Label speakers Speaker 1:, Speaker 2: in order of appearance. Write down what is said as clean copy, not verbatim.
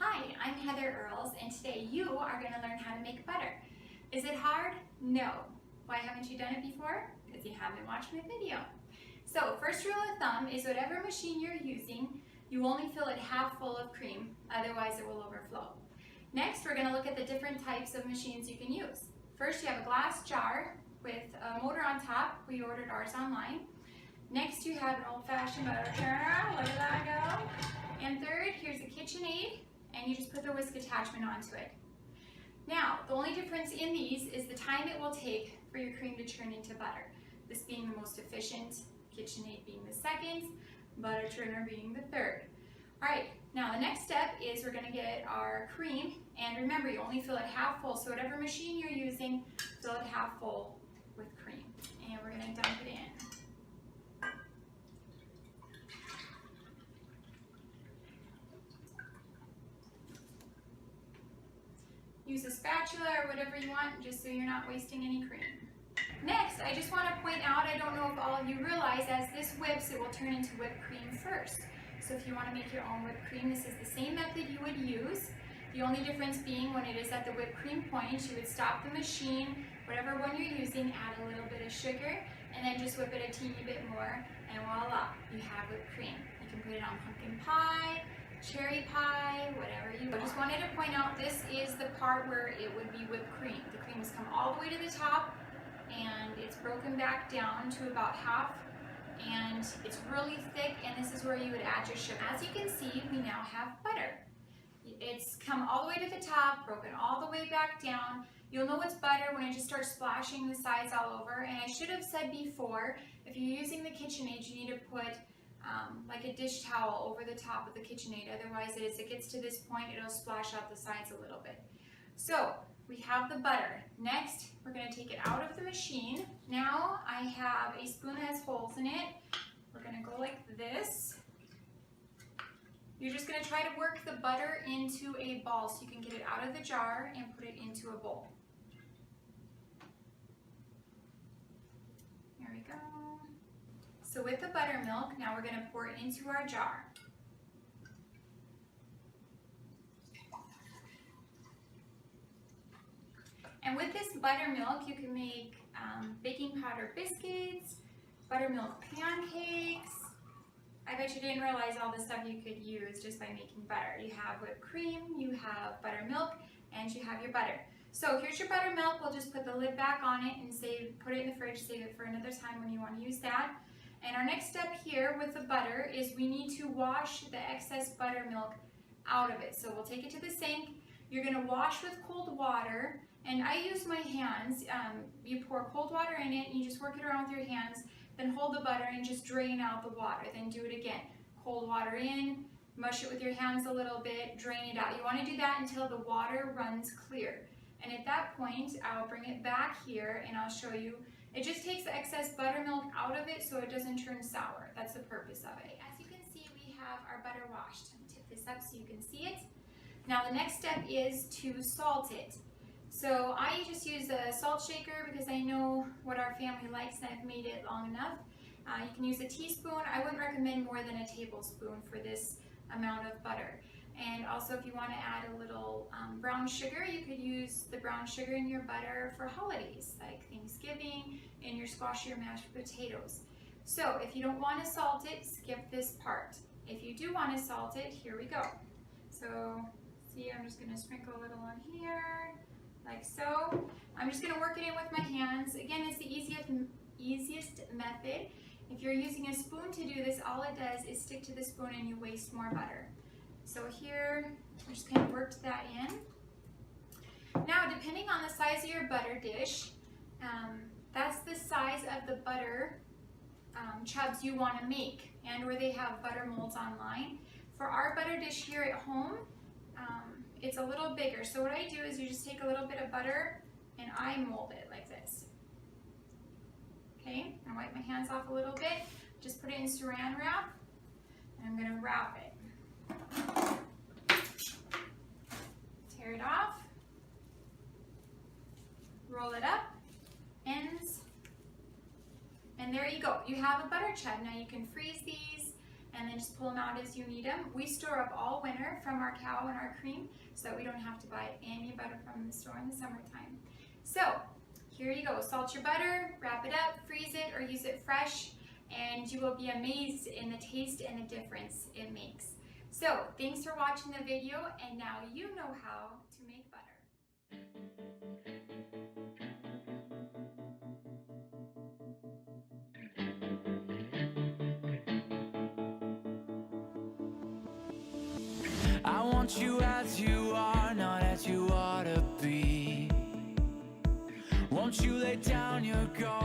Speaker 1: Hi, I'm Heather Earls, and today you are going to learn how to make butter. Is it hard? No. Why haven't you done it before? Because you haven't watched my video. So, first rule of thumb is whatever machine you're using, you only fill it half full of cream, otherwise it will overflow. Next, we're going to look at the different types of machines you can use. First, you have a glass jar with a motor on top. We ordered ours online. Next, you have an old-fashioned butter churner. Look at that go. And third, here's a KitchenAid, and you just put the whisk attachment onto it. Now, the only difference in these is the time it will take for your cream to turn into butter. This being the most efficient, KitchenAid being the second, butter churner being the third. All right, now the next step is we're gonna get our cream, and remember, you only fill it half full, so whatever machine you're using, fill it half full with cream. And we're gonna dump it in. Use a spatula or whatever you want, just so you're not wasting any cream. Next, I just want to point out, I don't know if all of you realize, as this whips, it will turn into whipped cream first. So if you want to make your own whipped cream, this is the same method you would use. The only difference being when it is at the whipped cream point, you would stop the machine, whatever one you're using, add a little bit of sugar, and then just whip it a teeny bit more, and voila, you have whipped cream. You can put it on pumpkin pie, cherry pie, whatever you want. I just wanted to point out this is the part where it would be whipped cream. The cream has come all the way to the top and it's broken back down to about half, and it's really thick, and this is where you would add your sugar. As you can see, we now have butter. It's come all the way to the top, broken all the way back down. You'll know it's butter when it just starts splashing the sides all over. And I should have said before, if you're using the KitchenAid, you need to put like a dish towel over the top of the KitchenAid. Otherwise, as it gets to this point, it'll splash out the sides a little bit. So we have the butter. Next, we're going to take it out of the machine. Now I have a spoon that has holes in it. We're going to go like this. You're just going to try to work the butter into a ball so you can get it out of the jar and put it into a bowl. There we go. So with the buttermilk, now we're going to pour it into our jar. And with this buttermilk, you can make baking powder biscuits, buttermilk pancakes. I bet you didn't realize all the stuff you could use just by making butter. You have whipped cream, you have buttermilk, and you have your butter. So here's your buttermilk. We'll just put the lid back on it and put it in the fridge, save it for another time when you want to use that. And our next step here with the butter is we need to wash the excess buttermilk out of it. So we'll take it to the sink. You're going to wash with cold water, and I use my hands. You pour cold water in it, and you just work it around with your hands, then hold the butter and just drain out the water. Then do it again. Cold water in, mush it with your hands a little bit, drain it out. You want to do that until the water runs clear. And at that point, I'll bring it back here and I'll show you. It just takes the excess buttermilk out of it so it doesn't turn sour. That's the purpose of it. As you can see, we have our butter washed. I'm going to tip this up so you can see it. Now the next step is to salt it. So I just use a salt shaker because I know what our family likes and I've made it long enough. You can use a teaspoon. I wouldn't recommend more than a tablespoon for this amount of butter. And also, if you want to add a little brown sugar, you could use the brown sugar in your butter for holidays, like Thanksgiving, and your squash or your mashed potatoes. So if you don't want to salt it, skip this part. If you do want to salt it, here we go. So see, I'm just going to sprinkle a little on here, like so. I'm just going to work it in with my hands. Again, it's the easiest method. If you're using a spoon to do this, all it does is stick to the spoon and you waste more butter. So here, I just kind of worked that in. Now, depending on the size of your butter dish, that's the size of the butter chubs you want to make, and or they have butter molds online. For our butter dish here at home, it's a little bigger. So what I do is you just take a little bit of butter and I mold it like this. Okay, I wipe my hands off a little bit, just put it in saran wrap, and I'm going to wrap it. Tear it off, roll it up, ends, and there you go. You have a butter chub. Now you can freeze these and then just pull them out as you need them. We store up all winter from our cow and our cream so that we don't have to buy any butter from the store in the summertime. So here you go, salt your butter, wrap it up, freeze it, or use it fresh, and you will be amazed in the taste and the difference it makes. So thanks for watching the video, and now you know how to make butter.
Speaker 2: I want you as you are, not as you ought to be. Won't you lay down your guard?